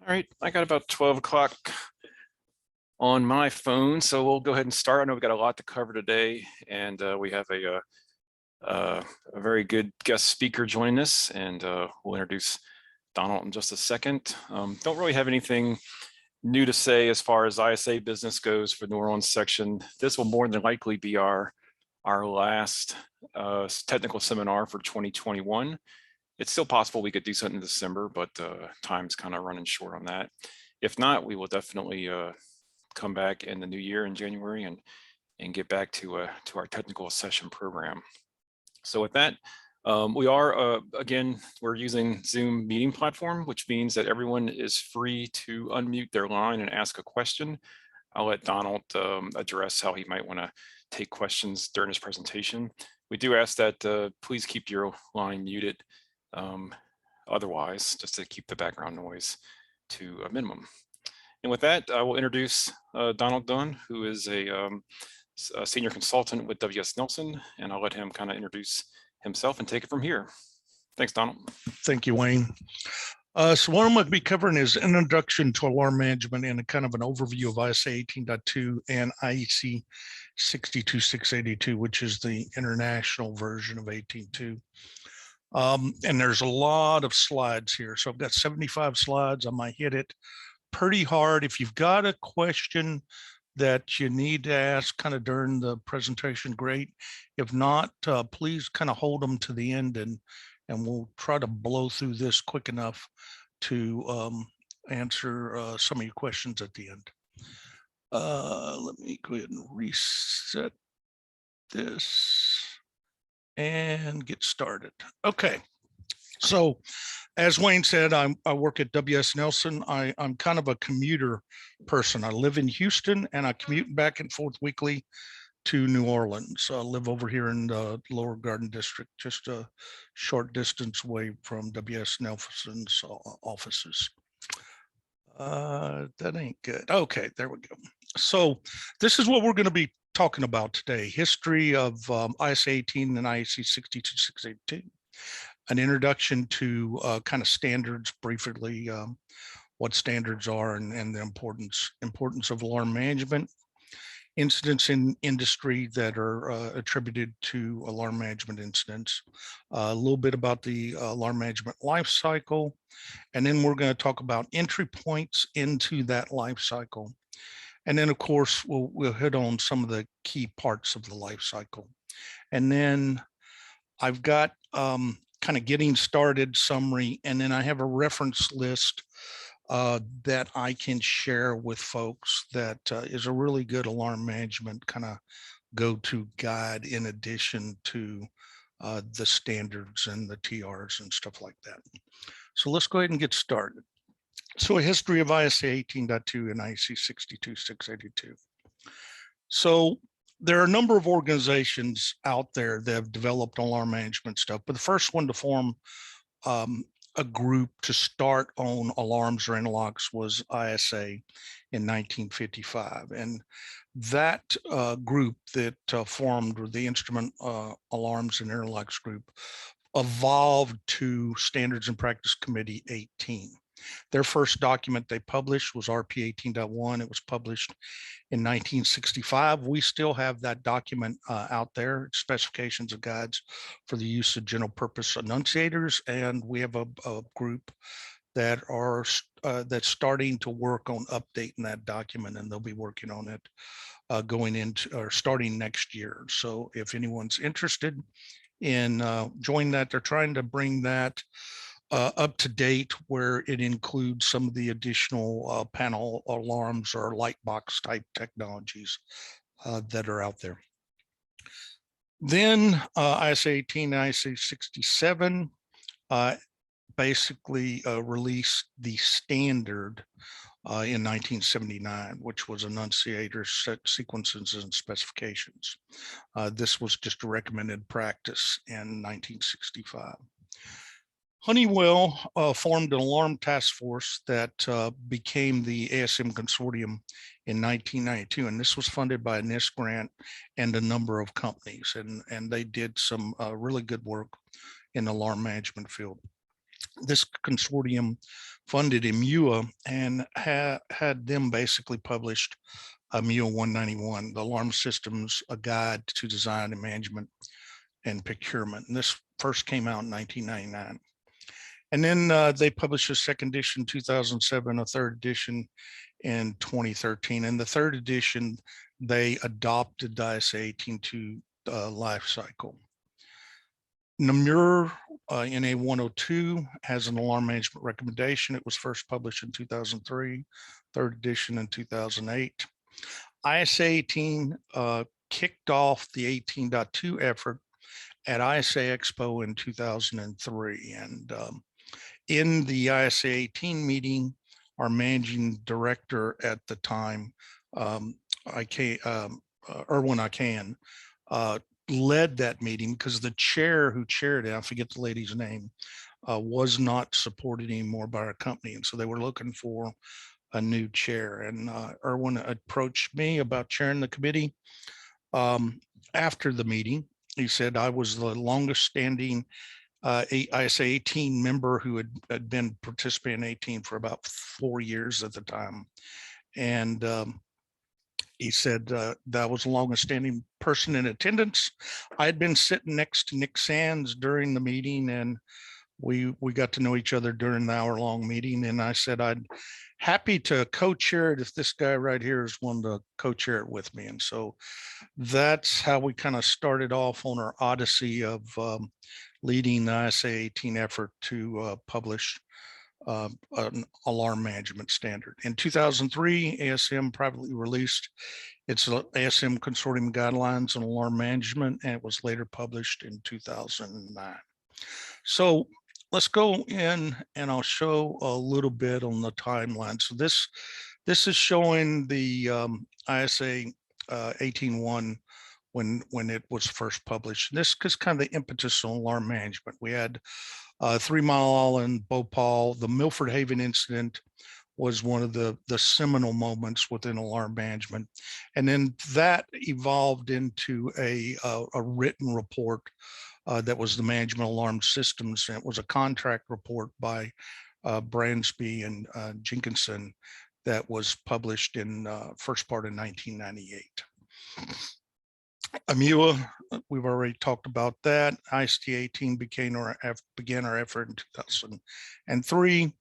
All right, I got about 12 o'clock on my phone, so we'll go ahead and start. I know we've got a lot to cover today, and we have a very good guest speaker joining us, and we'll introduce Donald in just a second. Don't really have anything new to say as far as ISA business goes for New Orleans section. This will more than likely be our last technical seminar for 2021. It's still possible we could do something in December, but time's kind of running short on that. If not, we will definitely come back in the new year in January and get back to our technical session program. So with that, we are, again, we're using Zoom meeting platform, which means that everyone is free to unmute their line and ask a question. I'll let Donald address how he might want to take questions during his presentation. We do ask that please keep your line muted otherwise, just to keep the background noise to a minimum. And with that, I will introduce Donald Dunn, who is a senior consultant with WS Nelson, and I'll let him kind of introduce himself and take it from here. Thanks, Donald. Thank you, Wayne. So what I'm going to be covering is introduction to alarm management and a kind of an overview of ISA 18.2 and IEC 62682, which is the international version of 18.2. And there's a lot of slides here. So I've got 75 slides. I might hit it pretty hard. If you've got a question that you need to ask kind of during the presentation, great. If not, please kind of hold them to the end and we'll try to blow through this quick enough to answer some of your questions at the end. Let me go ahead and reset this and get started. Okay, so as Wayne said, I work at WS Nelson. I'm kind of a commuter person. I live in Houston and I commute back and forth weekly to New Orleans. I live over here in the Lower Garden District, just a short distance away from WS Nelson's offices. That ain't good. Okay, there we go. So this is what we're going to be talking about today: history of ISA 18 and IEC 62682, an introduction to kind of standards, briefly what standards are and the importance of alarm management, incidents in industry that are attributed to alarm management incidents, a little bit about the alarm management life cycle, and then we're going to talk about entry points into that life cycle. And then, of course, we'll hit on some of the key parts of the life cycle. And then I've got kind of getting started summary, and then I have a reference list that I can share with folks that is a really good alarm management kind of go-to guide in addition to the standards and the TRs and stuff like that. So let's go ahead and get started. So a history of ISA 18.2 and IEC 62682. So there are a number of organizations out there that have developed alarm management stuff, but the first one to form a group to start on alarms or interlocks was ISA in 1955. And that group that formed, or the Instrument Alarms and Interlocks Group, evolved to Standards and Practice Committee 18. Their first document they published was RP 18.1. It was published in 1965. We still have that document out there, specifications and guides for the use of general purpose annunciators. And we have a group that are that's starting to work on updating that document, and they'll be working on it going into or starting next year. So if anyone's interested in joining that, they're trying to bring that up to date, where it includes some of the additional panel alarms or light box type technologies that are out there. Then ISA 18 and ISA 67 basically released the standard in 1979, which was annunciator sequences and specifications. This was just a recommended practice in 1965. Honeywell formed an alarm task force that became the ASM Consortium in 1992, and this was funded by a NIST grant and a number of companies, and they did some really good work in the alarm management field. this consortium funded EMUA and had them basically published EMUA 191, the Alarm Systems, a Guide to Design and Management and Procurement. And this first came out in 1999. And then they published a second edition, 2007, a third edition in 2013. And the third edition, they adopted the ISA 182 life cycle. NMUR NA 102 has an alarm management recommendation. It was first published in 2003, third edition in 2008. ISA 18 kicked off the 18.2 effort at ISA Expo in 2003. And in the ISA 18 meeting, our managing director at the time, Erwin Ican, led that meeting because the chair who chaired it, I forget the lady's name, was not supported anymore by our company. And so they were looking for a new chair. And Erwin approached me about chairing the committee. After the meeting, he said I was the longest standing ISA 18 member who had been participating in 18 for about 4 years at the time. And he said that was the longest standing person in attendance. I had been sitting next to Nick Sands during the meeting, and we got to know each other during the hour-long meeting. And I said I'd happy to co-chair it if this guy right here is one to co-chair it with me. And so that's how we kind of started off on our odyssey of leading the ISA 18 effort to publish an alarm management standard. In 2003, ASM privately released its ASM Consortium Guidelines on Alarm Management, and it was later published in 2009. So let's go in and I'll show a little bit on the timeline. So this is showing the ISA 18.1 when it was first published. This is kind of the impetus on alarm management. We had 3 Mile Island, Bhopal, the Milford Haven incident was one of the seminal moments within alarm management. And then that evolved into a written report that was the Management Alarm Systems. And it was a contract report by Bransby and Jenkinson that was published in first part of 1998. EMUA, we've already talked about that. IST 18 began our effort in 2003.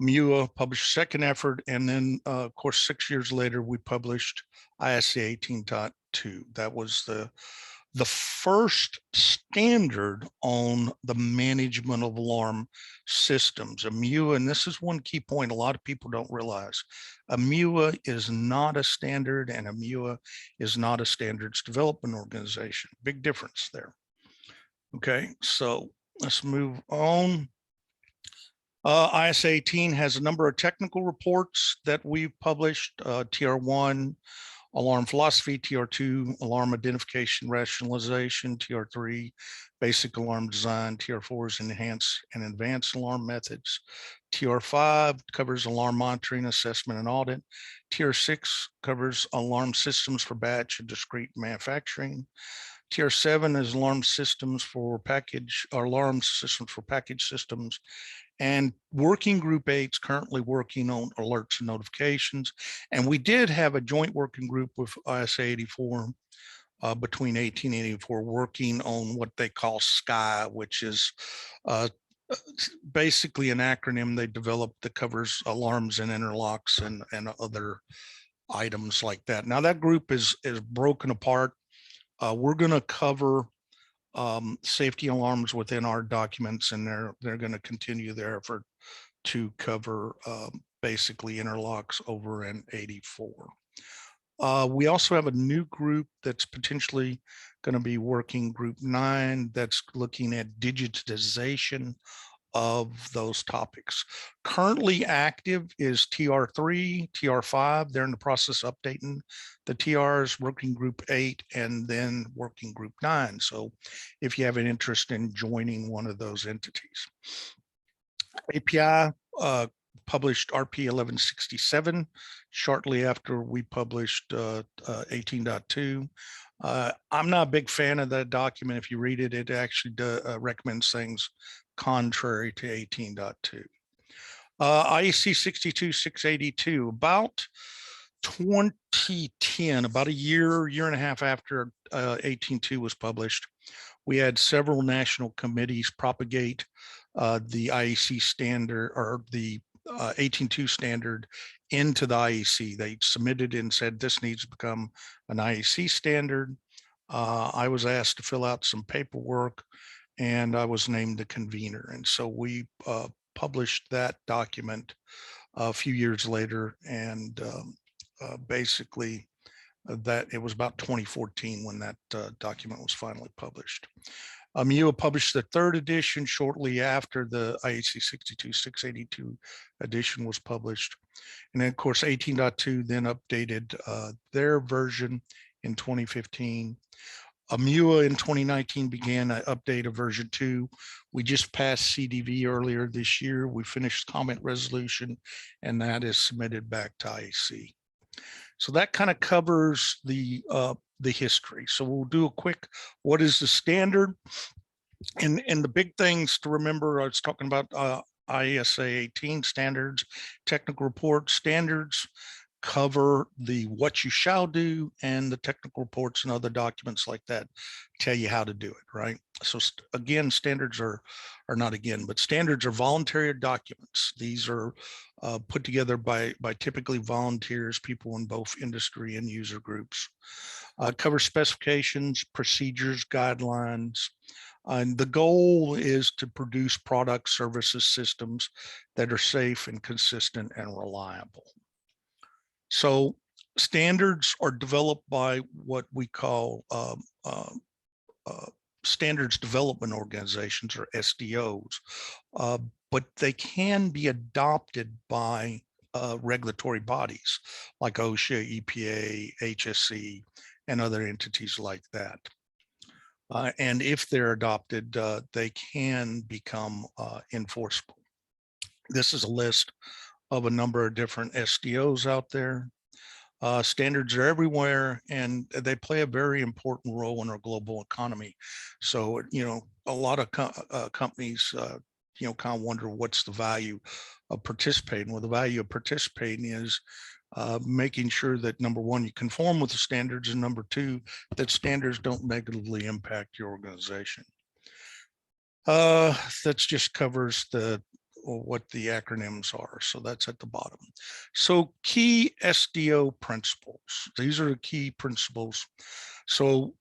EMUA published a second effort, and then, of course, 6 years later, we published ISA 18.2. That was the first standard on the management of alarm systems. EMUA, and this is one key point a lot of people don't realize, EMUA is not a standard, and EMUA is not a standards development organization. Big difference there. Okay, so let's move on. ISA 18 has a number of technical reports that we've published, TR1, alarm philosophy, TR2, alarm identification rationalization, TR3, basic alarm design, TR4 is enhanced and advanced alarm methods, TR5 covers alarm monitoring, assessment, and audit, TR6 covers alarm systems for batch and discrete manufacturing, TR7 is alarm systems for package systems, and working group 8 is currently working on alerts and notifications. And we did have a joint working group with ISA 84 between 18 and 84 working on what they call SKY, which is basically an acronym they developed that covers alarms and interlocks and other items like that. Now that group is broken apart. We're going to cover safety alarms within our documents, and they're going to continue their effort to cover basically interlocks over in 84. We also have a new group that's potentially going to be working group 9 that's looking at digitization of those topics. Currently active is TR3, TR5. They're in the process of updating the TRs, working group 8, and then working group 9. So if you have an interest in joining one of those entities. API published RP 1167 shortly after we published 18.2. I'm not a big fan of that document. If you read it, it actually recommends things contrary to 18.2. IEC 62682, about 2010, about a year and a half after 18.2 was published, we had several national committees propagate the IEC standard, or the 18.2 standard, into the IEC. They submitted and said this needs to become an IEC standard. I was asked to fill out some paperwork, and I was named the convener. And so we published that document a few years later, and basically that it was about 2014 when that document was finally published. MUA published the third edition shortly after the IEC 62682 edition was published. And then of course 18.2 then updated their version in 2015. MUA in 2019 began an update of version 2. We just passed CDV earlier this year. We finished comment resolution, and that is submitted back to IEC. So that kind of covers the history. So we'll do a quick, what is the standard? And the big things to remember, I was talking about ISA 18 standards, technical report standards cover the what you shall do, and the technical reports and other documents like that tell you how to do it, right? So again, standards are not again, but standards are voluntary documents. These are put together by typically volunteers, people in both industry and user groups. Cover specifications, procedures, guidelines. And the goal is to produce products, services, systems that are safe and consistent and reliable. So standards are developed by what we call standards development organizations, or SDOs, but they can be adopted by regulatory bodies like OSHA, EPA, HSE, and other entities like that. And if they're adopted, they can become enforceable. This is a list of a number of different SDOs out there. Standards are everywhere, and they play a very important role in our global economy. So, you know, a lot of companies, you know, kind of wonder what's the value of participating. Well, the value of participating is making sure that, number one, you conform with the standards, and number two, that standards don't negatively impact your organization. That just covers what the acronyms are. So that's at the bottom. So key SDO principles. These are the key principles. So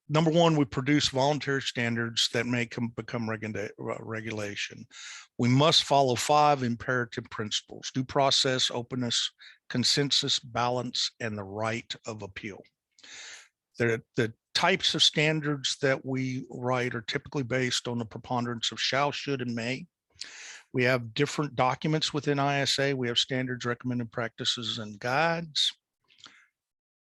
number one, we produce voluntary standards that may become regulation. We must follow 5 imperative principles: due process, openness, consensus, balance, and the right of appeal. The types of standards that we write are typically based on the preponderance of shall, should, and may. We have different documents within ISA. We have standards, recommended practices, and guides.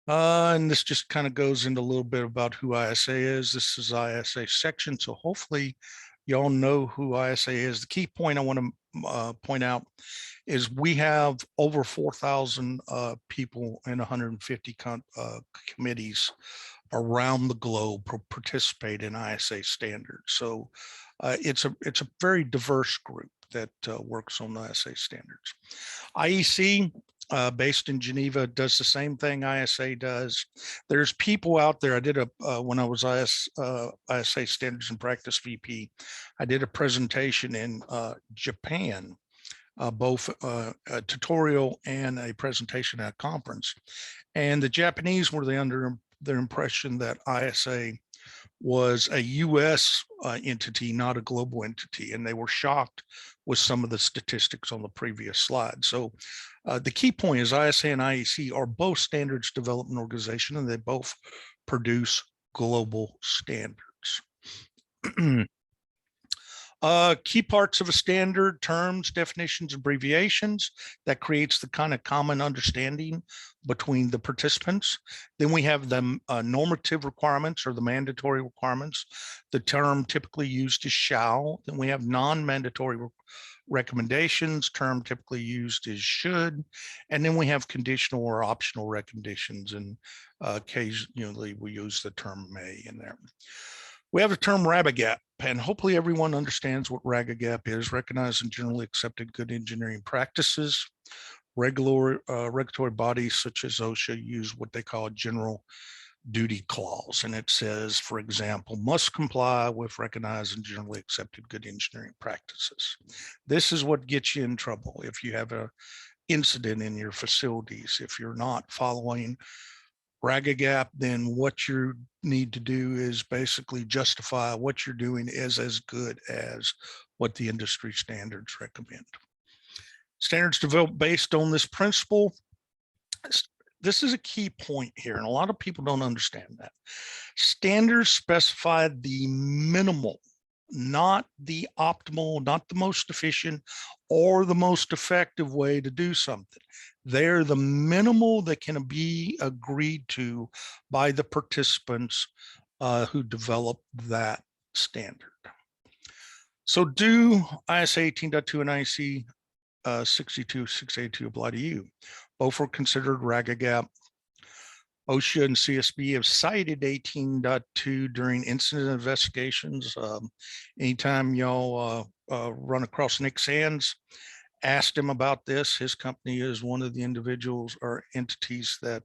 And this just kind of goes into a little bit about who ISA is. This is ISA section, so hopefully y'all know who ISA is. The key point I want to point out is we have over 4,000 people in 150 committees around the globe participate in ISA standards. So it's a very diverse group that works on the ISA standards. IEC, based in Geneva, does the same thing ISA does. There's people out there. I did when I was ISA Standards and Practice VP, I did a presentation in Japan, both a tutorial and a presentation at a conference. And the Japanese were under their impression that ISA was a US entity, not a global entity. And they were shocked with some of the statistics on the previous slide. So the key point is ISA and IEC are both standards development organizations, and they both produce global standards. Key parts of a standard: terms, definitions, abbreviations. That creates the kind of common understanding between the participants. Then we have the normative requirements, or the mandatory requirements. The term typically used is shall. Then we have non-mandatory recommendations. Term typically used is should. And then we have conditional or optional recommendations, and occasionally we use the term may in there. We have the term RABAGAP, and hopefully everyone understands what RAGAGAP is, recognized and generally accepted good engineering practices. Regulatory bodies such as OSHA use what they call a general duty clause. And it says, for example, must comply with recognized and generally accepted good engineering practices. This is what gets you in trouble if you have an incident in your facilities. If you're not following RAGAGAP, then what you need to do is basically justify what you're doing is as good as what the industry standards recommend. Standards developed based on this principle. This is a key point here, and a lot of people don't understand that. Standards specify the minimal, not the optimal, not the most efficient or the most effective way to do something. They're the minimal that can be agreed to by the participants who develop that standard. So do ISA 18.2 and IEC 62682 apply to you? Both were considered RAGAGAP. OSHA and CSB have cited 18.2 during incident investigations. Anytime y'all run across Nick Sands, asked him about this. His company is one of the individuals or entities that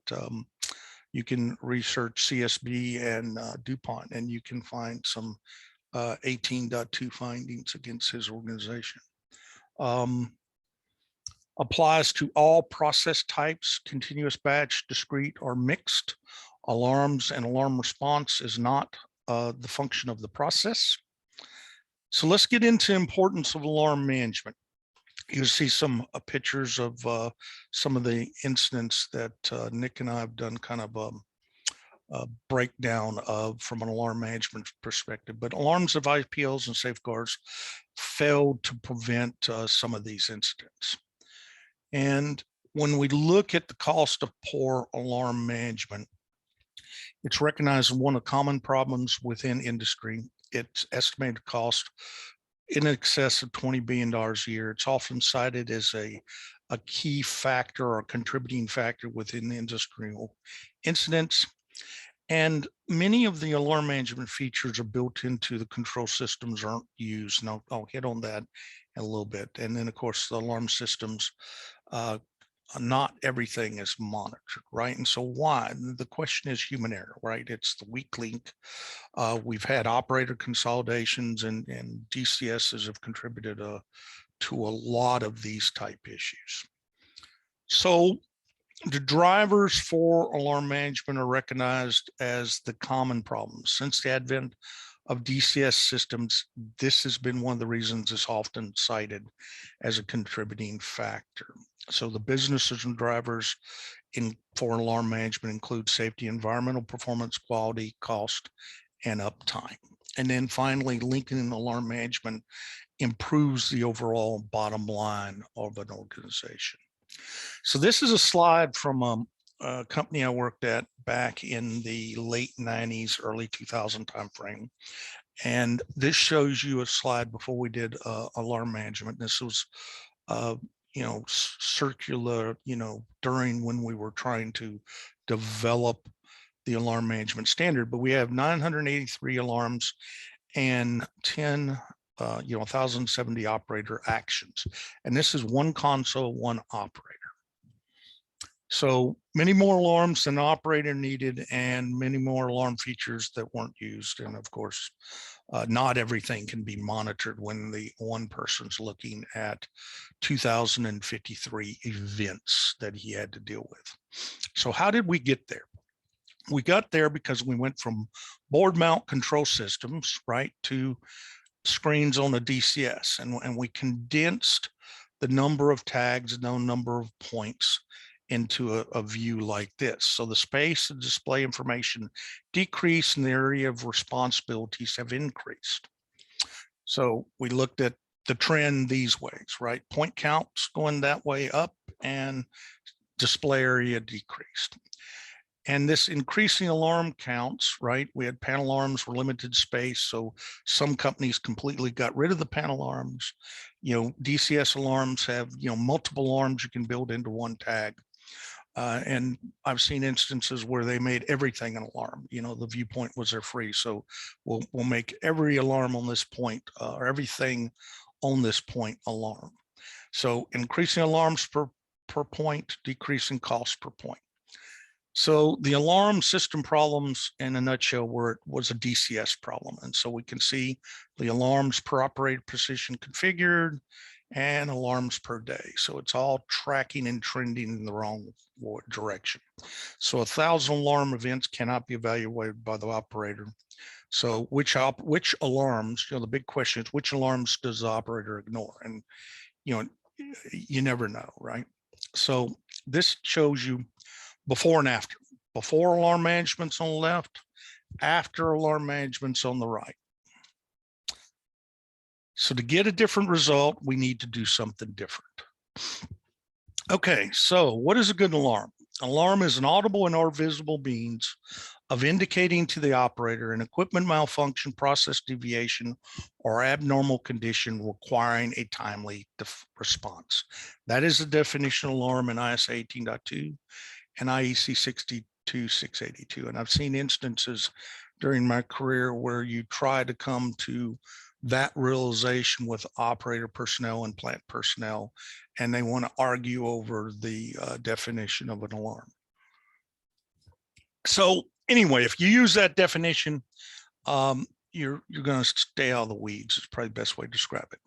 you can research CSB and DuPont, and you can find some 18.2 findings against his organization. Applies to all process types, continuous batch, discrete, or mixed. Alarms and alarm response is not the function of the process. So let's get into importance of alarm management. You see some pictures of some of the incidents that Nick and I have done kind of a breakdown of from an alarm management perspective, but alarms of IPLs and safeguards failed to prevent some of these incidents. And when we look at the cost of poor alarm management, it's recognized as one of the common problems within industry. It's estimated cost in excess of $20 billion a year. It's often cited as a key factor or contributing factor within the industrial incidents. And many of the alarm management features are built into the control systems, aren't used. And I'll hit on that in a little bit. And then, of course, the alarm systems, not everything is monitored, right? And so why? The question is human error, right? It's the weak link. We've had operator consolidations and DCSs have contributed to a lot of these type issues. So the drivers for alarm management are recognized as the common problems. Since the advent of DCS systems, this has been one of the reasons it's often cited as a contributing factor. So the businesses and drivers for alarm management include safety, environmental performance, quality, cost, and uptime. And then finally, linking alarm management improves the overall bottom line of an organization. So this is a slide from a company I worked at back in the late 90s, early 2000 timeframe. And this shows you a slide before we did alarm management. This was, circular, during when we were trying to develop the alarm management standard. But we have 983 alarms and 1,070 operator actions. And this is one console, one operator. So many more alarms than the operator needed and many more alarm features that weren't used. And of course, not everything can be monitored when the one person's looking at 2,053 events that he had to deal with. So how did we get there? We got there because we went from board mount control systems, right, to screens on a DCS. And we condensed the number of tags, no number of points into a view like this. So the space and display information decreased and the area of responsibilities have increased. So we looked at the trend these ways, right? Point counts going that way up and display area decreased. And this increasing alarm counts, right? We had panel alarms were limited space. So some companies completely got rid of the panel alarms. DCS alarms have, multiple alarms you can build into one tag. And I've seen instances where they made everything an alarm. You know, the viewpoint was their free. So we'll make every alarm on this point or everything on this point alarm. So increasing alarms per point, decreasing cost per point. So the alarm system problems in a nutshell was a DCS problem. And so we can see the alarms per operator position configured and alarms per day. So it's all tracking and trending in the wrong direction. So 1,000 alarm events cannot be evaluated by the operator. So which alarms, you know, the big question is which alarms does the operator ignore? And, you know, you never know, right? So this shows you before and after. Before alarm management's on the left, after alarm management's on the right. So to get a different result, we need to do something different. Okay, so what is a good alarm? An alarm is an audible and or visible means of indicating to the operator an equipment malfunction, process deviation, or abnormal condition requiring a timely response. That is the definition of alarm in ISA 18.2 and IEC 62682. And I've seen instances during my career where you try to come to that realization with operator personnel and plant personnel, and they want to argue over the definition of an alarm. So anyway, if you use that definition, you're going to stay out of the weeds. It's probably the best way to describe it.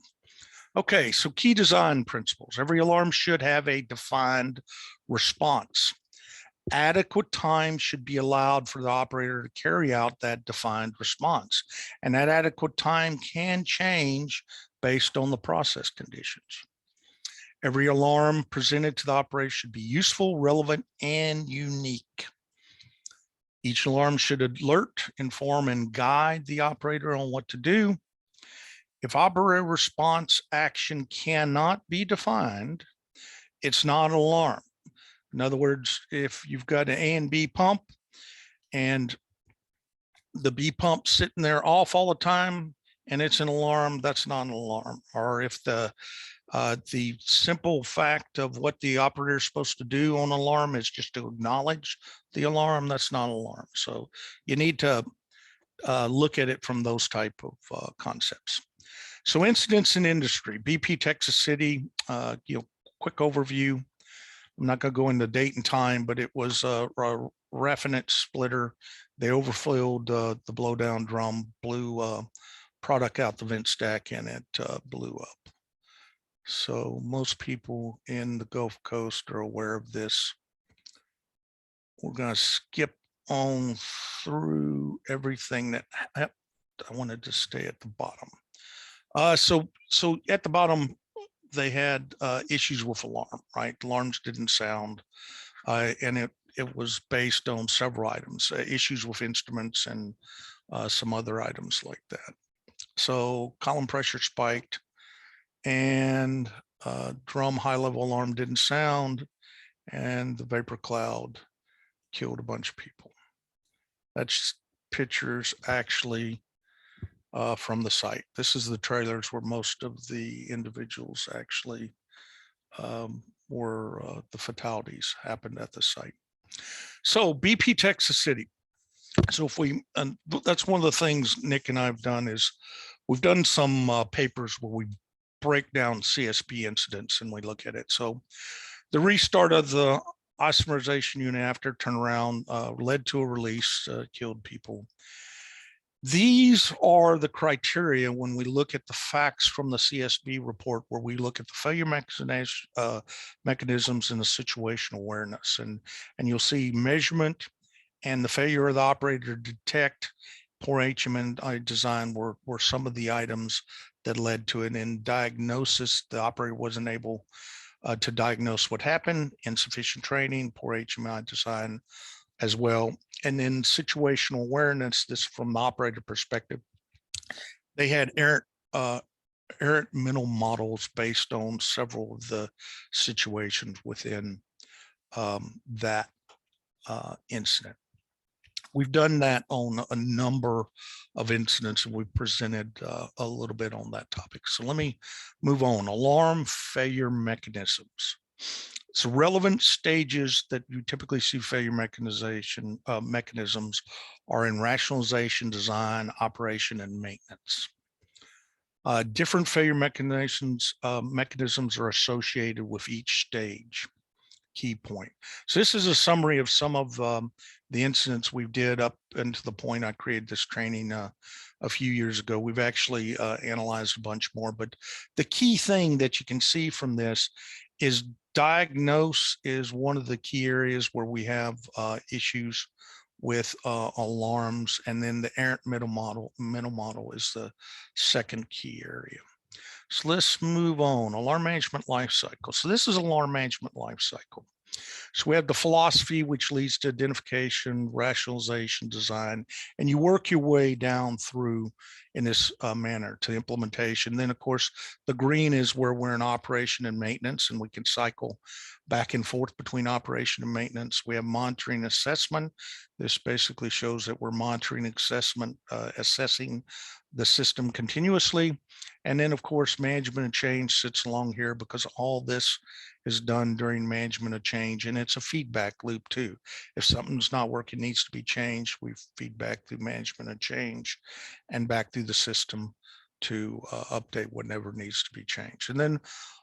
Okay, so key design principles. Every alarm should have a defined response. Adequate time should be allowed for the operator to carry out that defined response. And that adequate time can change based on the process conditions. Every alarm presented to the operator should be useful, relevant, and unique. Each alarm should alert, inform, and guide the operator on what to do. If operator response action cannot be defined, it's not an alarm. In other words, if you've got an A and B pump and the B pump sitting there off all the time and it's an alarm, that's not an alarm. Or if the simple fact of what the operator is supposed to do on an alarm is just to acknowledge the alarm, that's not an alarm. So you need to look at it from those type of concepts. So incidents in industry, BP Texas City, quick overview. I'm not going to go into date and time, but it was a raffinate splitter. They overfilled the blowdown drum, blew product out the vent stack, and it blew up. So most people in the Gulf Coast are aware of this. We're going to skip on through everything that I wanted to stay at the bottom. So at the bottom, they had issues with alarm, right? Alarms didn't sound, and it was based on several items, issues with instruments and some other items like that. So column pressure spiked and drum high level alarm didn't sound, and the vapor cloud killed a bunch of people. That's pictures actually from the site. This is the trailers where most of the individuals actually were the fatalities happened at the site. So BP Texas City. So if we, and that's one of the things Nick and I have done is we've done some papers where we break down CSP incidents and we look at it. So the restart of the isomerization unit after turnaround led to a release, killed people. These are the criteria when we look at the facts from the CSB report, where we look at the failure mechanisms and the situational awareness. And you'll see measurement and the failure of the operator to detect poor HMI design were some of the items that led to it. In diagnosis, the operator wasn't able to diagnose what happened, insufficient training, poor HMI design as well. And then situational awareness, this from the operator perspective, they had errant mental models based on several of the situations within that incident. We've done that on a number of incidents, and we've presented a little bit on that topic. So let me move on. Alarm failure mechanisms. So relevant stages that you typically see failure mechanisms are in rationalization, design, operation, and maintenance. Different failure mechanisms are associated with each stage. Key point. So this is a summary of some of the incidents we did up until the point I created this training a few years ago. We've actually analyzed a bunch more, but the key thing that you can see from this is diagnose is one of the key areas where we have issues with alarms, and then the errant mental model is the second key area. So let's move on. Alarm management life cycle. So this is alarm management life cycle. So we have the philosophy, which leads to identification, rationalization, design, and you work your way down through in this manner to implementation. Then, of course, the green is where we're in operation and maintenance, and we can cycle back and forth between operation and maintenance. We have monitoring assessment. This basically shows that we're monitoring assessing the system continuously. And then, of course, management and change sits along here because all this is done during management of change, and it's a feedback loop too. If something's not working, needs to be changed, we feedback through management of change and back through the system to update whatever needs to be changed. And then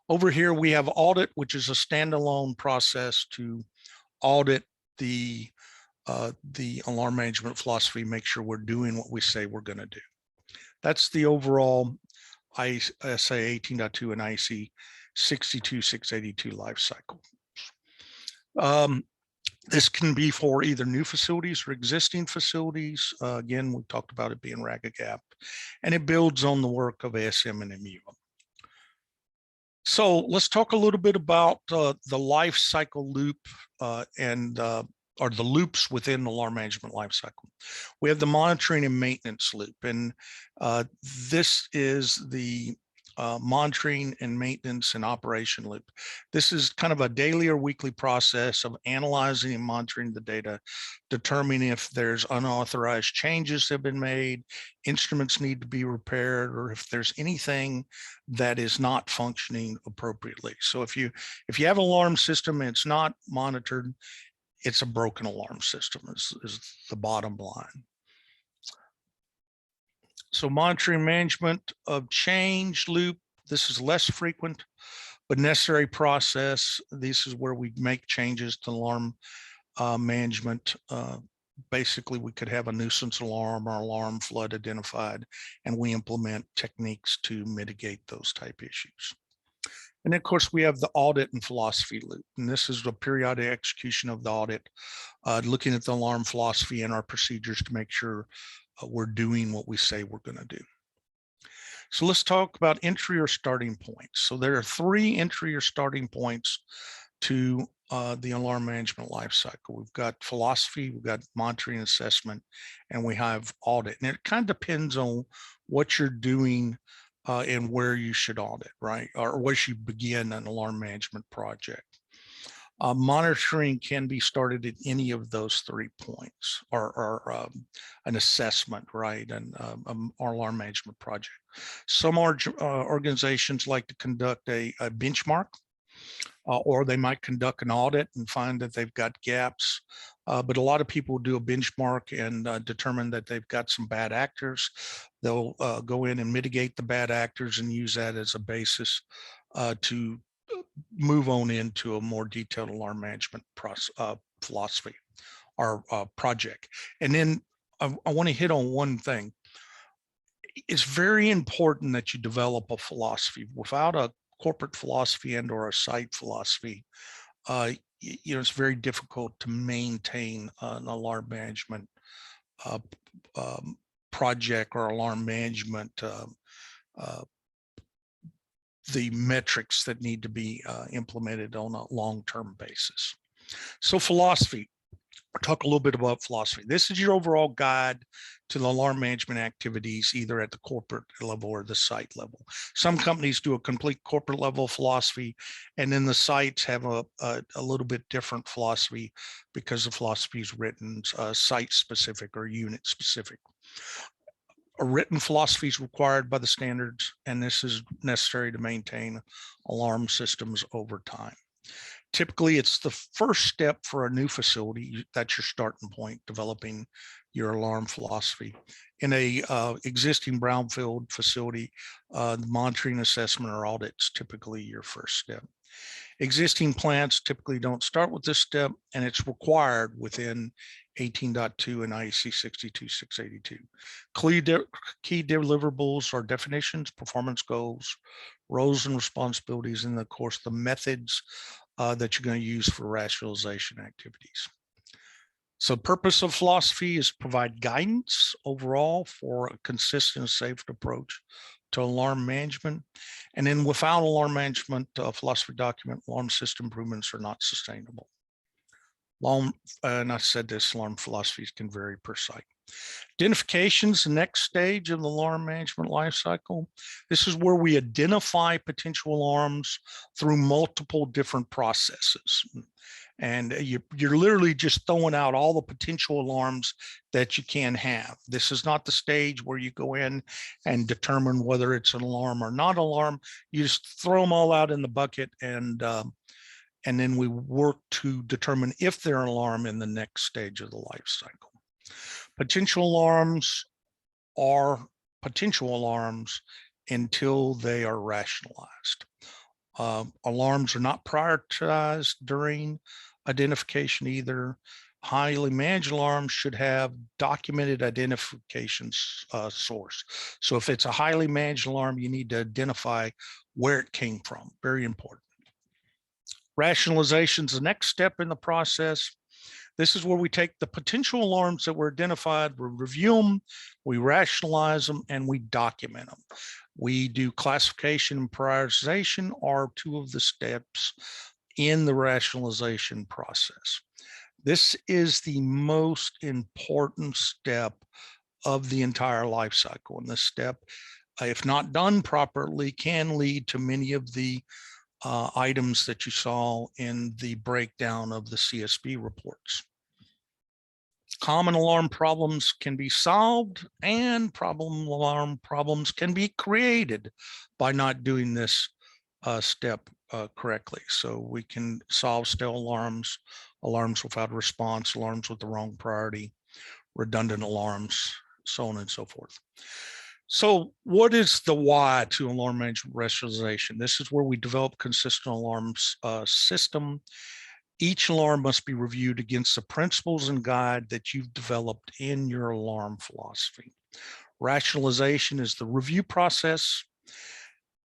over here we have audit, which is a standalone process to audit the alarm management philosophy, make sure we're doing what we say we're going to do. That's the overall ISA 18.2 and IEC 62682 life cycle. This can be for either new facilities or existing facilities. Again, we talked about it being RAGA-GAP, and it builds on the work of ASM and MUM. So let's talk a little bit about the life cycle loop or the loops within the alarm management life cycle. We have the monitoring and maintenance loop, and this is the monitoring and maintenance and operation loop. This is kind of a daily or weekly process of analyzing and monitoring the data, determining if there's unauthorized changes that have been made, instruments need to be repaired, or if there's anything that is not functioning appropriately. So if you have an alarm system and it's not monitored, it's a broken alarm system is the bottom line. So monitoring management of change loop, this is less frequent, but necessary process. This is where we make changes to alarm management. Basically, we could have a nuisance alarm or alarm flood identified, and we implement techniques to mitigate those type issues. And then, of course, we have the audit and philosophy loop. And this is the periodic execution of the audit, looking at the alarm philosophy and our procedures to make sure we're doing what we say we're going to do. So let's talk about entry or starting points. So there are 3 entry or starting points to the alarm management life cycle. We've got philosophy, we've got monitoring assessment, and we have audit. And it kind of depends on what you're doing and where you should audit, right? Or where you begin an alarm management project. Monitoring can be started at any of those 3 points, or an assessment, right? And our alarm management project. Some organizations like to conduct a benchmark, or they might conduct an audit and find that they've got gaps. But a lot of people do a benchmark and determine that they've got some bad actors. They'll go in and mitigate the bad actors and use that as a basis to move on into a more detailed alarm management philosophy or project. And then I want to hit on one thing. It's very important that you develop a philosophy. Without a corporate philosophy and or a site philosophy, it's very difficult to maintain an alarm management project or alarm management, the metrics that need to be implemented on a long-term basis. So philosophy, we'll talk a little bit about philosophy. This is your overall guide to the alarm management activities, either at the corporate level or the site level. Some companies do a complete corporate level philosophy, and then the sites have a little bit different philosophy because the philosophy is written site specific or unit specific. A written philosophy is required by the standards, and this is necessary to maintain alarm systems over time. Typically, it's the first step for a new facility. That's your starting point, developing your alarm philosophy. In a existing brownfield facility, the monitoring, assessment, or audit's typically your first step. Existing plants typically don't start with this step, and it's required within 18.2 and IEC 62682. Key deliverables are definitions, performance goals, roles and responsibilities, and of course the methods that you're going to use for rationalization activities. So purpose of philosophy is provide guidance overall for a consistent, safe approach to alarm management. And then without alarm management philosophy document, alarm system improvements are not sustainable. And I said this, alarm philosophies can vary per site. Identification is the next stage of the alarm management lifecycle. This is where we identify potential alarms through multiple different processes. And you're literally just throwing out all the potential alarms that you can have. This is not the stage where you go in and determine whether it's an alarm or not alarm. You just throw them all out in the bucket, and then we work to determine if they're an alarm in the next stage of the life cycle. Potential alarms are potential alarms until they are rationalized. Alarms are not prioritized during identification either. Highly managed alarms should have documented identification source. So if it's a highly managed alarm, you need to identify where it came from. Very important. Rationalization is the next step in the process. This is where we take the potential alarms that were identified, we review them, we rationalize them, and we document them. We do classification and prioritization are two of the steps in the rationalization process. This is the most important step of the entire life cycle. And this step, if not done properly, can lead to many of the items that you saw in the breakdown of the CSB reports. Common alarm problems can be solved, and alarm problems can be created by not doing this step correctly. So we can solve stale alarms, alarms without response, alarms with the wrong priority, redundant alarms, so on and so forth. So what is the why to alarm management rationalization? This is where we develop consistent alarms system. Each alarm must be reviewed against the principles and guide that you've developed in your alarm philosophy. Rationalization is the review process.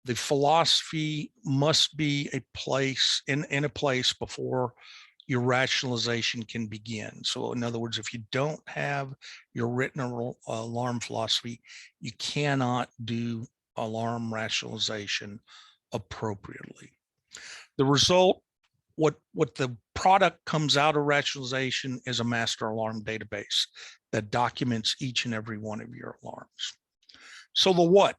The philosophy must be a place in a place before your rationalization can begin. So in other words, if you don't have your written alarm philosophy, you cannot do alarm rationalization appropriately. The result, what the product comes out of rationalization is a master alarm database that documents each and every one of your alarms. So the what?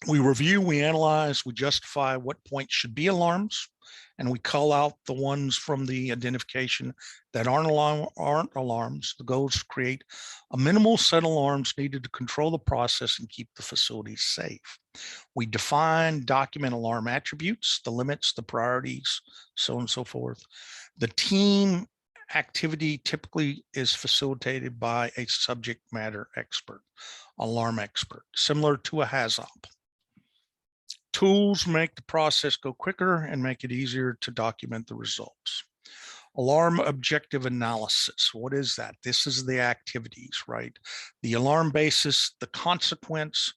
We review, we analyze, we justify what points should be alarms, and we call out the ones from the identification that aren't alarms. The goal is to create a minimal set of alarms needed to control the process and keep the facility safe. We define, document alarm attributes, the limits, the priorities, so on and so forth. The team activity typically is facilitated by a subject matter expert, alarm expert, similar to a HAZOP. Tools make the process go quicker and make it easier to document the results. Alarm objective analysis. What is that? This is the activities, right? The alarm basis, the consequence,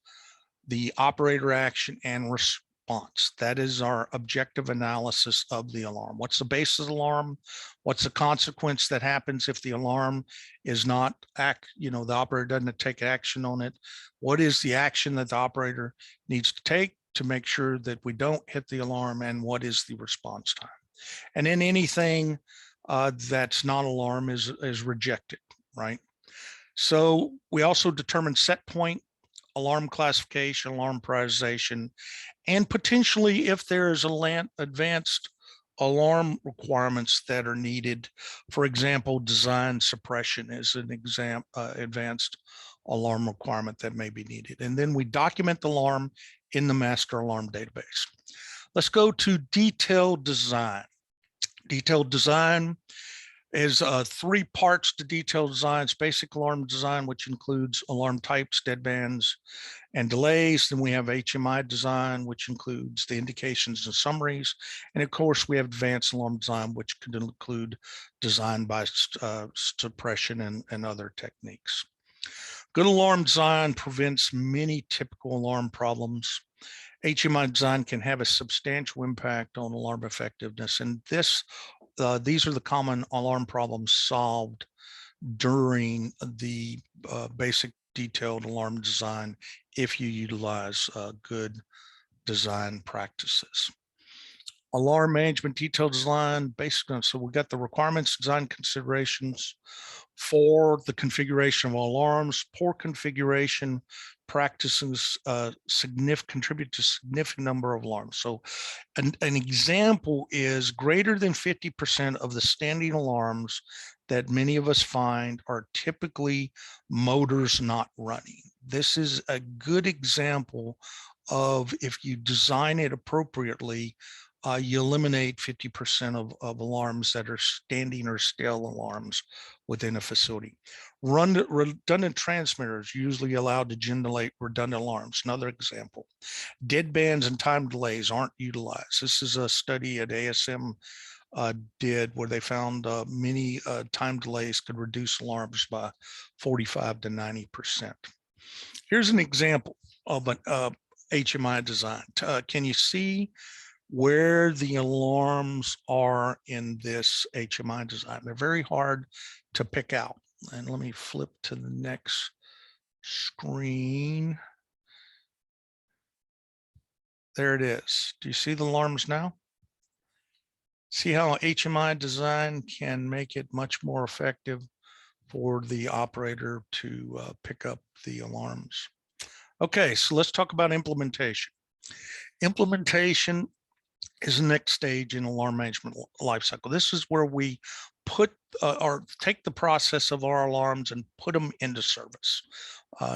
the operator action, and response. That is our objective analysis of the alarm. What's the basis of the alarm? What's the consequence that happens if the alarm is not the operator doesn't take action on it? What is the action that the operator needs to take to make sure that we don't hit the alarm, and what is the response time? And then anything that's not alarm is rejected, right? So we also determine set point, alarm classification, alarm prioritization, and potentially if there is advanced alarm requirements that are needed. For example, design suppression is an advanced alarm requirement that may be needed. And then we document the alarm in the master alarm database. Let's go to detailed design. Detailed design is 3 parts to detailed design. It's basic alarm design, which includes alarm types, deadbands, and delays. Then we have HMI design, which includes the indications and summaries. And of course, we have advanced alarm design, which could include design by suppression and other techniques. Good alarm design prevents many typical alarm problems. HMI design can have a substantial impact on alarm effectiveness. And these are the common alarm problems solved during the basic detailed alarm design if you utilize good design practices. Alarm management detailed design, basically, so we got the requirements, design considerations for the configuration of alarms. Poor configuration practices contribute to significant number of alarms. So an example is greater than 50% of the standing alarms that many of us find are typically motors not running. This is a good example of, if you design it appropriately, you eliminate 50% of alarms that are standing or stale alarms within a facility. Redundant transmitters usually allowed to generate redundant alarms. Another example. Deadbands and time delays aren't utilized. This is a study at ASM did where they found many time delays could reduce alarms by 45 to 90%. Here's an example of an HMI design. Can you see where the alarms are in this HMI design? They're very hard to pick out. And let me flip to the next screen. There it is. Do you see the alarms now? See how HMI design can make it much more effective for the operator to pick up the alarms. Okay, so let's talk about implementation. Implementation is the next stage in alarm management lifecycle. This is where we put or take the process of our alarms and put them into service.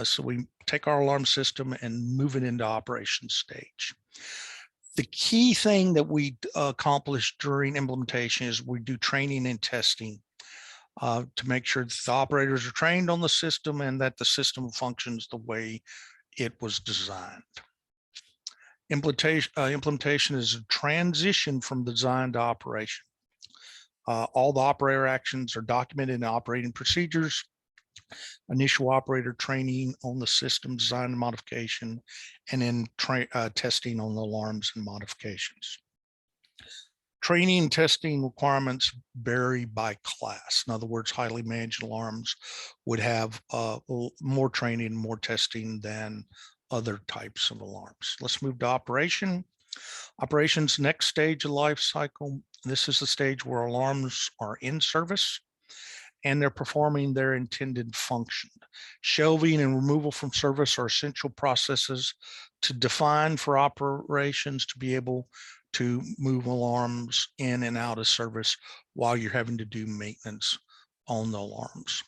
So we take our alarm system and move it into operation stage. The key thing that we accomplish during implementation is we do training and testing to make sure that the operators are trained on the system and that the system functions the way it was designed. Implementation is a transition from design to operation. All the operator actions are documented in operating procedures, initial operator training on the system design and modification, and then testing on the alarms and modifications. Training and testing requirements vary by class. In other words, highly managed alarms would have more training and more testing than other types of alarms. Let's move to operation. Operations, next stage of life cycle. This is the stage where alarms are in service and they're performing their intended function. Shelving and removal from service are essential processes to define for operations to be able to move alarms in and out of service while you're having to do maintenance on the alarms.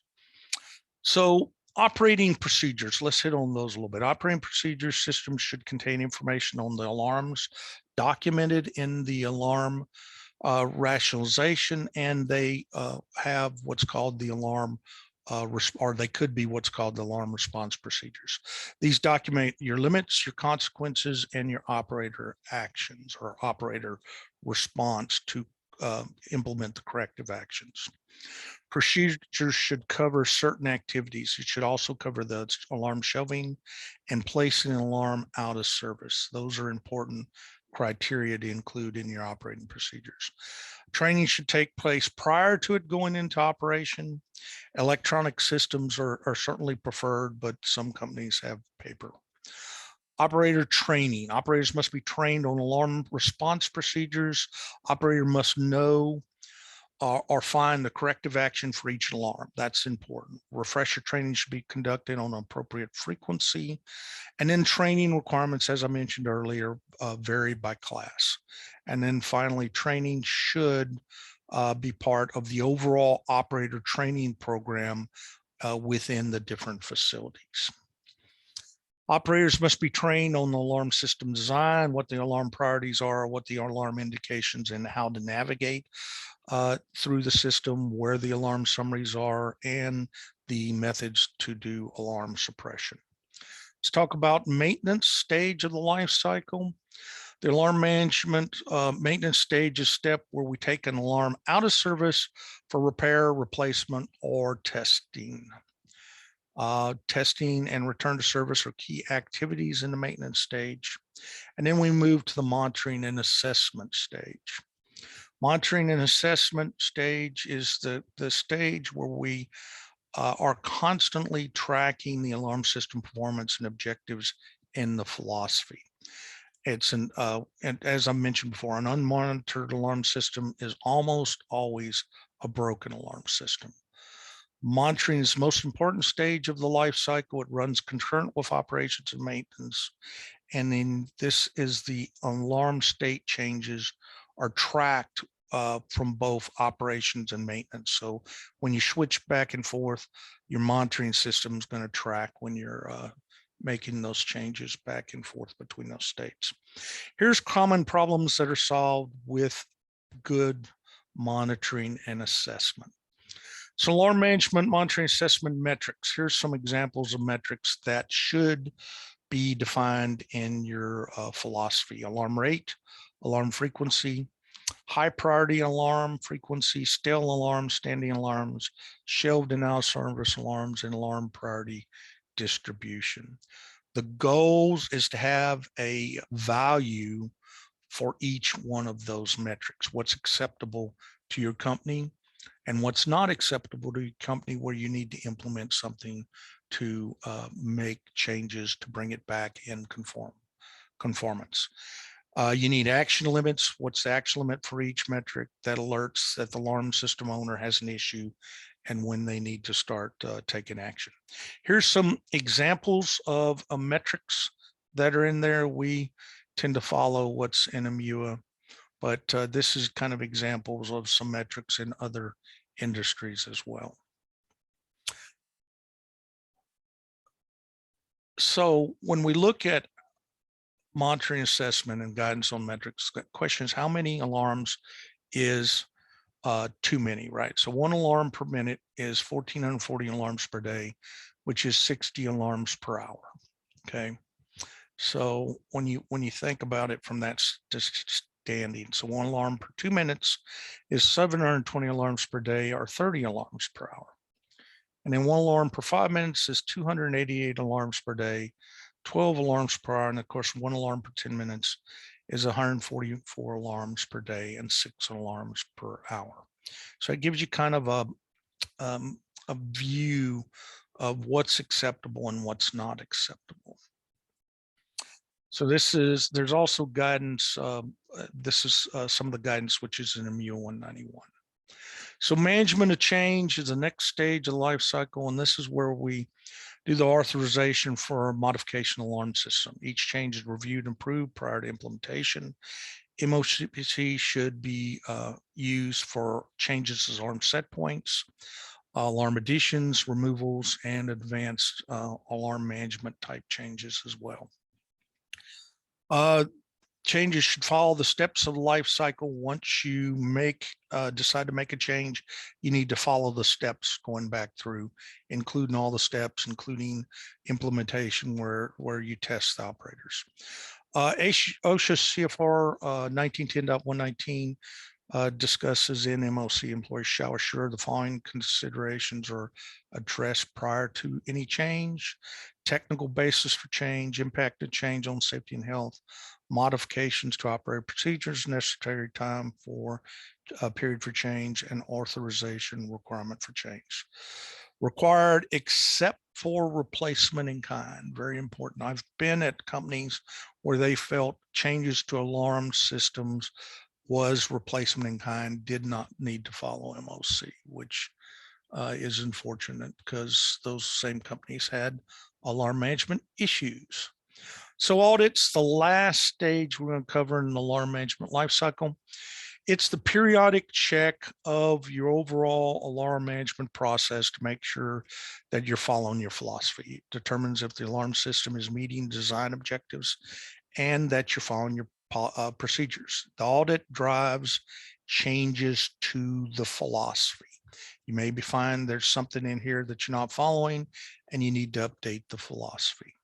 So operating procedures, let's hit on those a little bit. Operating procedures systems should contain information on the alarms documented in the alarm rationalization, and they have what's called the alarm or they could be what's called the alarm response procedures. These document your limits, your consequences, and your operator actions or operator response to implement the corrective actions. Procedures should cover certain activities. It should also cover the alarm shelving and placing an alarm out of service. Those are important criteria to include in your operating procedures. Training should take place prior to it going into operation. Electronic systems are certainly preferred, but some companies have paper. Operator training. Operators must be trained on alarm response procedures. Operator must know or find the corrective action for each alarm. That's important. Refresher training should be conducted on appropriate frequency. And then training requirements, as I mentioned earlier, vary by class. And then finally, training should be part of the overall operator training program within the different facilities. Operators must be trained on the alarm system design, what the alarm priorities are, what the alarm indications, and how to navigate through the system, where the alarm summaries are, and the methods to do alarm suppression. Let's talk about maintenance stage of the life cycle. The alarm management maintenance stage is step where we take an alarm out of service for repair, replacement, or testing. Testing and return to service are key activities in the maintenance stage. And then we move to the monitoring and assessment stage. Monitoring and assessment stage is the stage where we are constantly tracking the alarm system performance and objectives in the philosophy. It's and as I mentioned before, an unmonitored alarm system is almost always a broken alarm system. Monitoring is the most important stage of the life cycle. It runs concurrent with operations and maintenance. And then this is the alarm state changes are tracked from both operations and maintenance. So when you switch back and forth, your monitoring system is going to track when you're making those changes back and forth between those states. Here's common problems that are solved with good monitoring and assessment. So alarm management, monitoring, assessment metrics. Here's some examples of metrics that should be defined in your philosophy. Alarm rate, alarm frequency, high priority alarm frequency, stale alarms, standing alarms, shelved and out of service alarms, and alarm priority distribution. The goals is to have a value for each one of those metrics. What's acceptable to your company and what's not acceptable to your company, where you need to implement something to make changes to bring it back in conformance. You need action limits. What's the action limit for each metric that alerts that the alarm system owner has an issue and when they need to start taking action. Here's some examples of metrics that are in there. We tend to follow what's in EMUA, but this is kind of examples of some metrics in other industries as well. So when we look at monitoring, assessment, and guidance on metrics, the question is how many alarms is too many, right? So one alarm per minute is 1,440 alarms per day, which is 60 alarms per hour. Okay. So when you think about it from that standing, so one alarm per 2 minutes is 720 alarms per day, or 30 alarms per hour. And then one alarm per 5 minutes is 288 alarms per day, 12 alarms per hour. And of course, one alarm per 10 minutes is 144 alarms per day and 6 alarms per hour. So it gives you kind of a view of what's acceptable and what's not acceptable. So there's also guidance. This is some of the guidance which is in EMUA 191. So management of change is the next stage of the life cycle, and this is where we do the authorization for a modification alarm system. Each change is reviewed and approved prior to implementation. MOCPC should be used for changes as alarm set points, alarm additions, removals, and advanced alarm management type changes as well. Changes should follow the steps of the life cycle. Once you decide to make a change, you need to follow the steps going back through, including all the steps, including implementation where you test the operators. OSHA CFR 1910.119 discusses in MOC employees shall assure the following considerations are addressed prior to any change: technical basis for change, impact of change on safety and health, modifications to operating procedures, necessary time for a period for change, and authorization requirement for change. Required except for replacement in kind, very important. I've been at companies where they felt changes to alarm systems was replacement in kind, did not need to follow MOC, which is unfortunate because those same companies had alarm management issues. So audits, the last stage we're going to cover in the alarm management lifecycle. It's the periodic check of your overall alarm management process to make sure that you're following your philosophy. It determines if the alarm system is meeting design objectives and that you're following your procedures. The audit drives changes to the philosophy. You may find there's something in here that you're not following and you need to update the philosophy.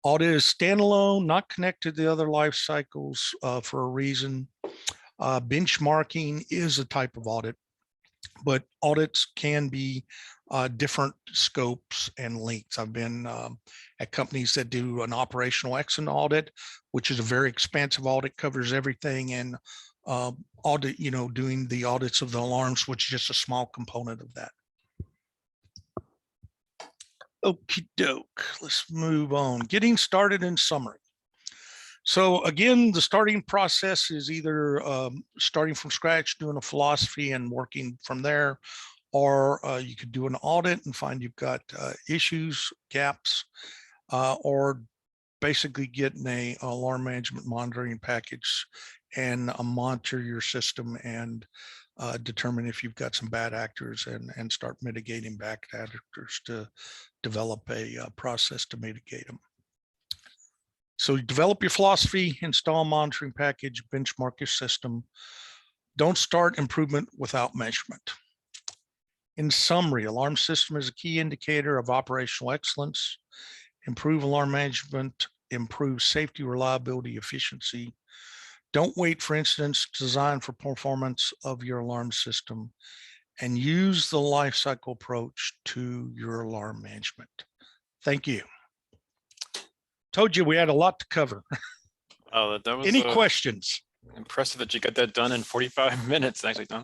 Audit is standalone, not connected to the other life cycles for a reason. Benchmarking is a type of audit, but audits can be different scopes and lengths. I've been at companies that do an operational excellence audit, which is a very expansive audit, covers everything, and audit, doing the audits of the alarms, which is just a small component of that. Okie doke, let's move on. Getting started in summary. So again, the starting process is either starting from scratch, doing a philosophy and working from there, or you could do an audit and find you've got issues, gaps, or basically getting a alarm management monitoring package and monitor your system and determine if you've got some bad actors and start mitigating bad actors to develop a process to mitigate them. So you develop your philosophy, install a monitoring package, benchmark your system. Don't start improvement without measurement. In summary, alarm system is a key indicator of operational excellence. Improve alarm management, improve safety, reliability, efficiency. Don't wait for incidents, design for performance of your alarm system, and use the lifecycle approach to your alarm management. Thank you. Told you we had a lot to cover. Oh, that was Any questions? Impressive that you got that done in 45 minutes, actually. Done.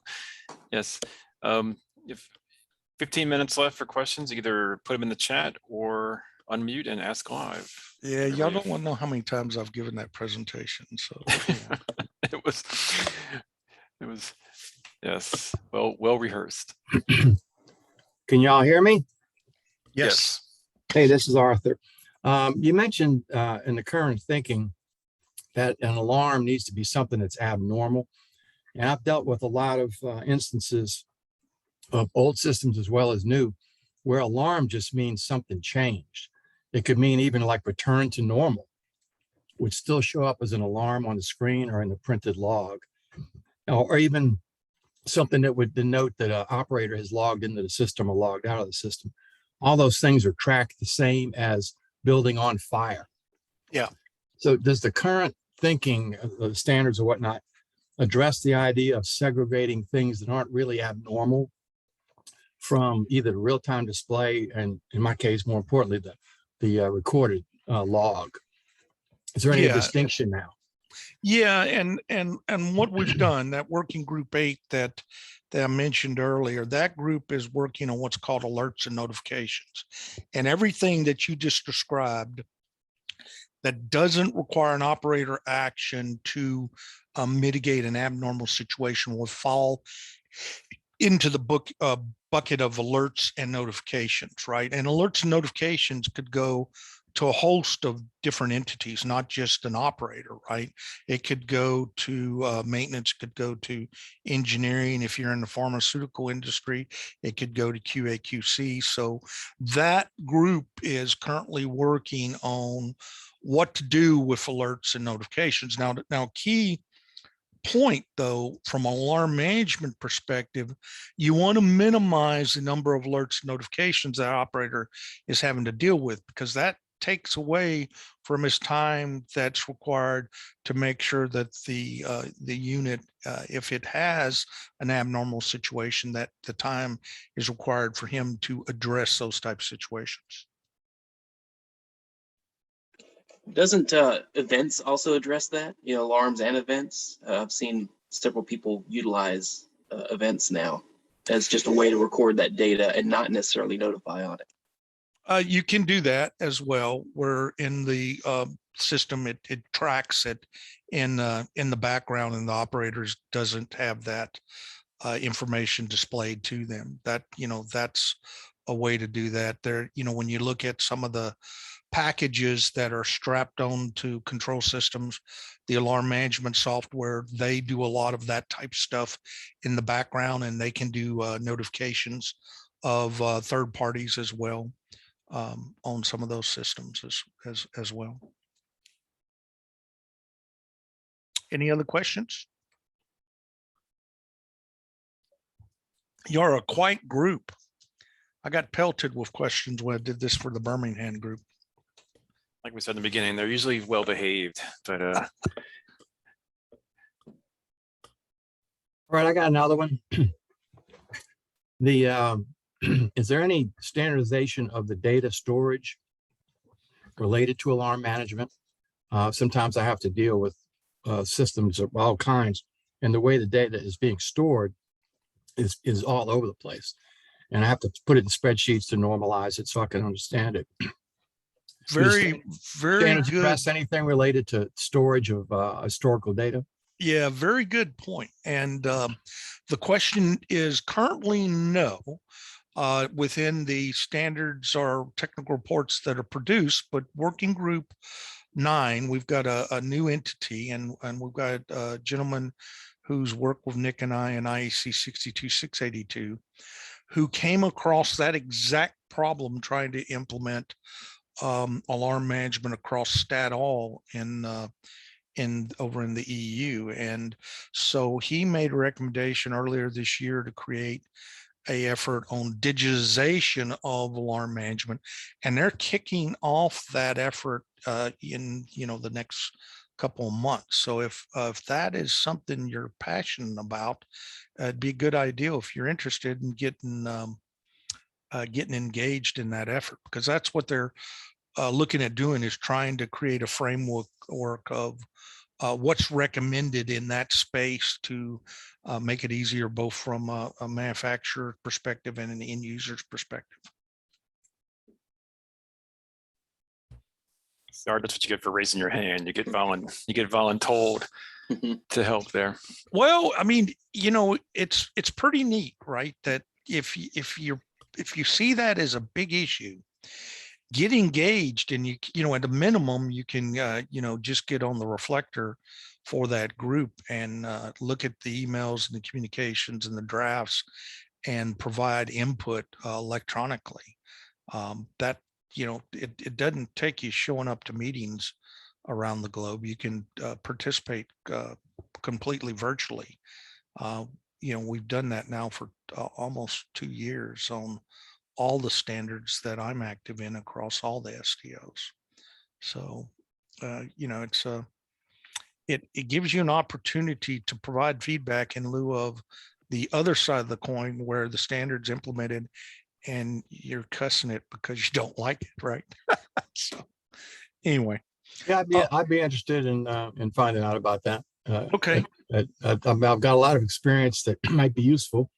Yes. If 15 minutes left for questions, either put them in the chat or unmute and ask live. Yeah, y'all don't want to know how many times I've given that presentation. So yeah. it was, yes, well rehearsed. Can y'all hear me? Yes. Hey, this is Arthur. You mentioned in the current thinking that an alarm needs to be something that's abnormal. And I've dealt with a lot of instances of old systems as well as new, where alarm just means something changed. It could mean even like return to normal, would still show up as an alarm on the screen or in the printed log, or even something that would denote that an operator has logged into the system or logged out of the system. All those things are tracked the same as building on fire. Yeah. So does the current thinking of standards or whatnot address the idea of segregating things that aren't really abnormal from either the real-time display and, in my case, more importantly, the recorded log? Is there any distinction now? Yeah, and what we've done, that working group 8 that I mentioned earlier, that group is working on what's called alerts and notifications. And everything that you just described that doesn't require an operator action to mitigate an abnormal situation will fall into the bucket of alerts and notifications, right? And alerts and notifications could go to a host of different entities, not just an operator, right? It could go to maintenance, could go to engineering. If you're in the pharmaceutical industry, it could go to QA/QC. So that group is currently working on what to do with alerts and notifications. Now key point though, from an alarm management perspective, you want to minimize the number of alerts and notifications that operator is having to deal with, because that takes away from his time that's required to make sure that the unit, if it has an abnormal situation, that the time is required for him to address those types of situations. Doesn't events also address that? Alarms and events. I've seen several people utilize events now as just a way to record that data and not necessarily notify on it. You can do that as well, where in the system it tracks it in the background, and the operators doesn't have that information displayed to them. That that's a way to do that. There, when you look at some of the packages that are strapped on to control systems, the alarm management software. They do a lot of that type stuff in the background, and they can do notifications of third parties as well on some of those systems as well. Any other questions? You're a quiet group. I got pelted with questions when I did this for the Birmingham group. Like we said in the beginning, they're usually well behaved, but All right, I got another one. The is there any standardization of the data storage related to alarm management? Sometimes I have to deal with systems of all kinds, and the way the data is being stored is all over the place. And I have to put it in spreadsheets to normalize it so I can understand it. Very Standards good. address anything related to storage of historical data? Yeah, very good point. And the question is currently no. Within the standards or technical reports that are produced, but Working Group 9, we've got a new entity, and we've got a gentleman who's worked with Nick and I in IEC 62682, who came across that exact problem trying to implement alarm management across stat all over in the EU. And so he made a recommendation earlier this year to create a effort on digitization of alarm management, and they're kicking off that effort in the next couple of months. So if that is something you're passionate about, it'd be a good idea if you're interested in getting engaged in that effort, because that's what they're looking at doing, is trying to create a framework of what's recommended in that space to make it easier, both from a manufacturer perspective and an end user's perspective. sorry, that's what you get for raising your hand. You get voluntold to help there. Well, I mean, it's pretty neat, right? That if you see that as a big issue, get engaged, and at a minimum you can just get on the reflector for that group and look at the emails and the communications and the drafts and provide input electronically. That it doesn't take you showing up to meetings around the globe. You can participate completely virtually. We've done that now for almost 2 years on all the standards that I'm active in across all the STOs. So, it gives you an opportunity to provide feedback in lieu of the other side of the coin, where the standard's implemented and you're cussing it because you don't like it, right? So, anyway. Yeah, I'd be interested in finding out about that. Okay. I've got a lot of experience that might be useful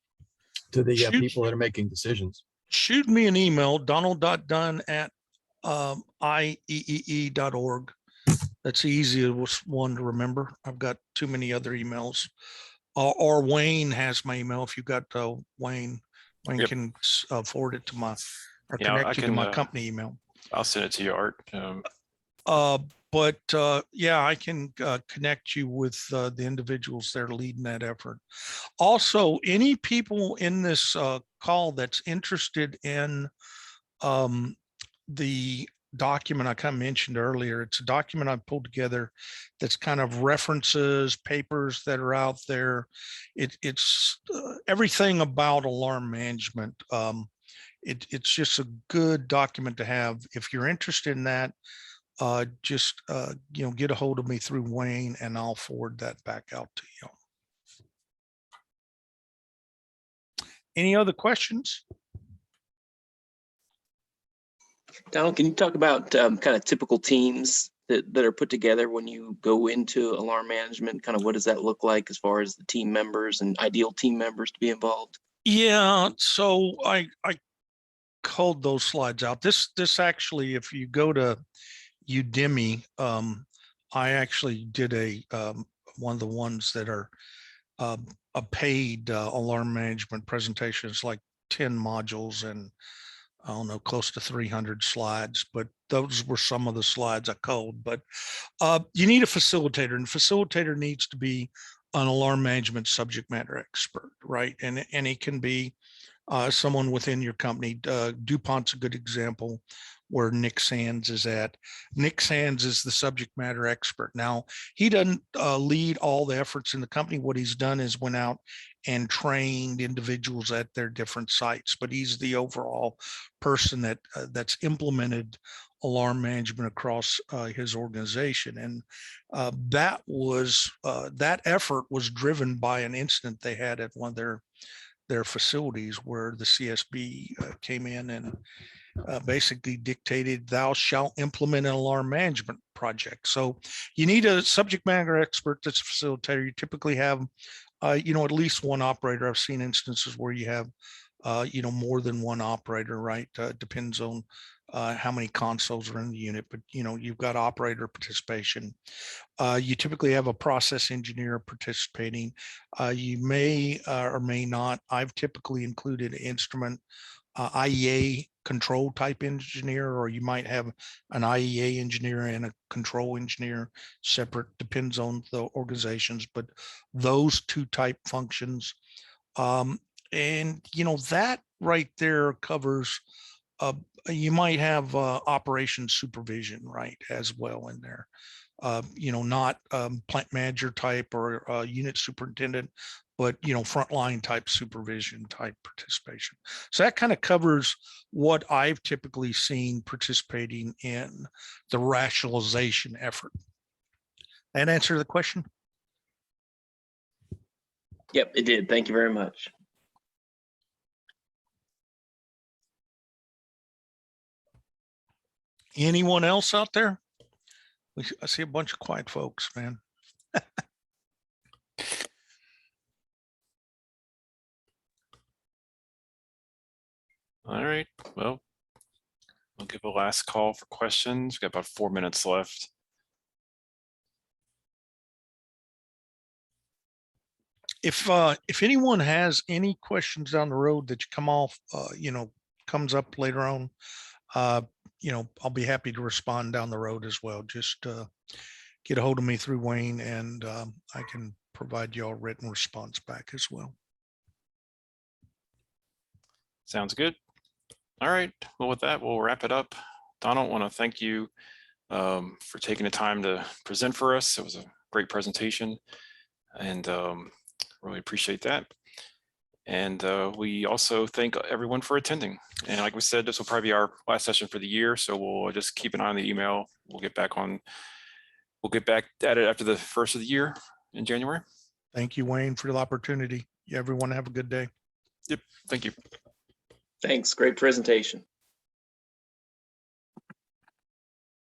to the people that are making decisions. Shoot me an email, donald.dunn@ieee.org. That's the easiest one to remember. I've got too many other emails. Or Wayne has my email. If you've got Wayne Yep. can forward it to my, or Yeah, connect you to my company email. I'll send it to you, Art. But I can connect you with the individuals that are leading that effort. Also, any people in this call that's interested in the document I kind of mentioned earlier, it's a document I pulled together that's kind of references, papers that are out there. It's everything about alarm management. It's just a good document to have. If you're interested in that, just get a hold of me through Wayne, and I'll forward that back out to you. Any other questions? Donald, can you talk about kind of typical teams that are put together when you go into alarm management? Kind of what does that look like as far as the team members and ideal team members to be involved? Yeah, so I called those slides out. This actually, if you go to Udemy, I actually did one of the ones that are a paid alarm management presentation. It's like 10 modules, and I don't know, close to 300 slides, but those were some of the slides I culled. But you need a facilitator, and facilitator needs to be an alarm management subject matter expert, right? And it can be someone within your company. DuPont's a good example where Nick Sands is at. Nick Sands is the subject matter expert. Now, he doesn't lead all the efforts in the company. What he's done is went out and trained individuals at their different sites, but he's the overall person that that's implemented alarm management across his organization. And that effort was driven by an incident they had at one of their facilities where the CSB came in and basically dictated, thou shalt implement an alarm management project. So you need a subject matter expert that's a facilitator. You typically have, at least one operator. I've seen instances where you have, more than one operator, right? Depends on how many consoles are in the unit, but you've got operator participation. You typically have a process engineer participating. You may or may not. I've typically included instrument IEA control type engineer, or you might have an IEA engineer and a control engineer separate, depends on the organizations, but those two type functions. And that right there covers, you might have operations supervision, right, as well in there. Not plant manager type or unit superintendent, but frontline type supervision type participation. So that kind of covers what I've typically seen participating in the rationalization effort. That answer the question? Yep, it did. Thank you very much. Anyone else out there? I see a bunch of quiet folks, man. All right, well, we'll give a last call for questions. We've got about 4 minutes left. If anyone has any questions down the road that you comes up later on, I'll be happy to respond down the road as well. Just get a hold of me through Wayne, and I can provide you all written response back as well. Sounds good. All right, well, with that, we'll wrap it up. Donald, I want to thank you for taking the time to present for us. It was a great presentation, and really appreciate that. And we also thank everyone for attending. And like we said, this will probably be our last session for the year. So we'll just keep an eye on the email. We'll get back at it after the first of the year in January. Thank you, Wayne, for the opportunity. Everyone have a good day. Yep, thank you. Thanks. Great presentation.